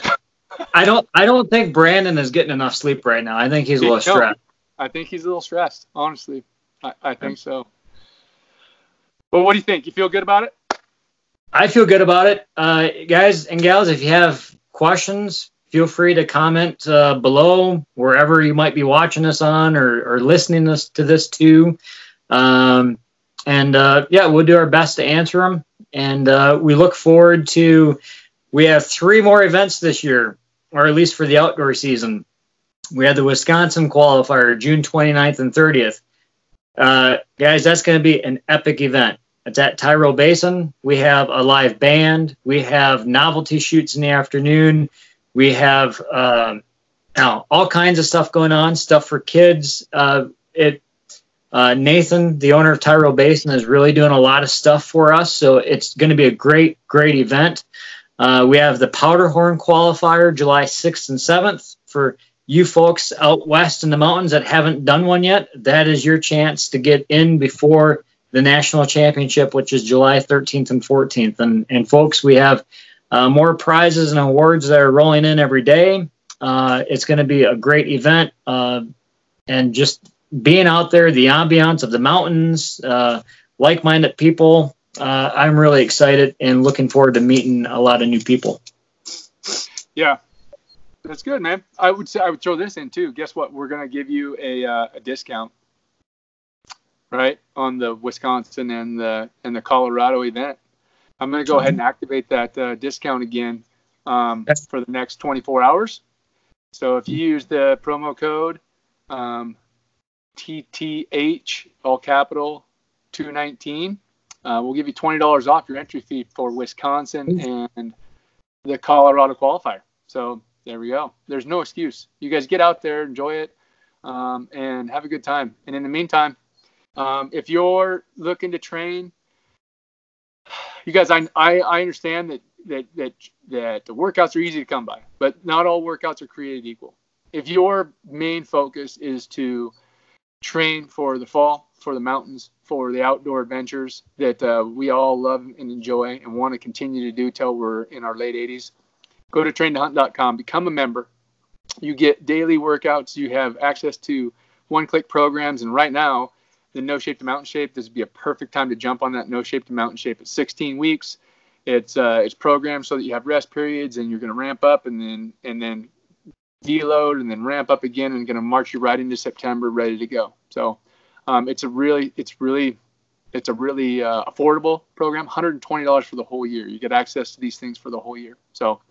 I don't think Brandon is getting enough sleep right now. I think he's a little stressed. I think he's a little stressed, honestly. I think so. Well, what do you think? You feel good about it? I feel good about it. Guys and gals, if you have questions, feel free to comment below wherever you might be watching us on or listening to this too. We'll do our best to answer them. And we look forward to, we have 3 more events this year, or at least for the outdoor season. We had the Wisconsin qualifier, June 29th and 30th. Guys, that's going to be an epic event. It's at Tyrrell Basin. We have a live band. We have novelty shoots in the afternoon. We have all kinds of stuff going on, stuff for kids. Nathan, the owner of Tyrrell Basin, is really doing a lot of stuff for us, so it's going to be a great event. We have the Powderhorn qualifier, July 6th and 7th. For you folks out west in the mountains that haven't done one yet, that is your chance to get in before the national championship, which is July 13th and 14th. And folks, we have more prizes and awards that are rolling in every day. It's going to be a great event, and just being out there, the ambiance of the mountains, like-minded people. I'm really excited and looking forward to meeting a lot of new people. Yeah, that's good, man. I would throw this in too. Guess what? We're going to give you a discount, right, on the Wisconsin and the Colorado event. I'm going to go ahead and activate that discount again for the next 24 hours. So if you use the promo code TTH, all capital, 219, we'll give you $20 off your entry fee for Wisconsin and the Colorado qualifier. So there we go. There's no excuse. You guys get out there, enjoy it, and have a good time. And in the meantime, if you're looking to train, you guys, I understand that the workouts are easy to come by, but not all workouts are created equal. If your main focus is to train for the fall, for the mountains, for the outdoor adventures that we all love and enjoy and want to continue to do till we're in our late 80s, go to traintohunt.com, become a member. You get daily workouts. You have access to one-click programs. And right now, the No Shape to Mountain Shape, this would be a perfect time to jump on that No Shape to Mountain Shape. It's 16 weeks. It's programmed so that you have rest periods and you're going to ramp up and then deload and then ramp up again and going to march you right into September ready to go. So it's a really affordable program, $120 for the whole year. You get access to these things for the whole year. So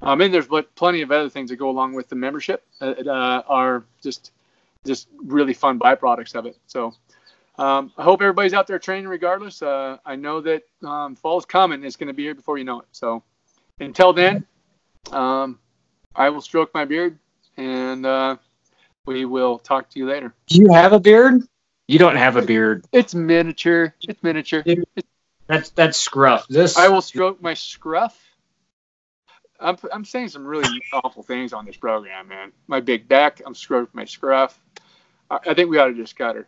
and there's plenty of other things that go along with the membership that are just really fun byproducts of it. So I hope everybody's out there training regardless. I know that fall's coming. It's going to be here before you know it. So until then, I will stroke my beard, and we will talk to you later. Do you have a beard? You don't have a beard. It's miniature. It's miniature. That's scruff. I will stroke my scruff. I'm saying some really awful things on this program, man. My big back. I'm stroking my scruff. I think we ought to just cut her.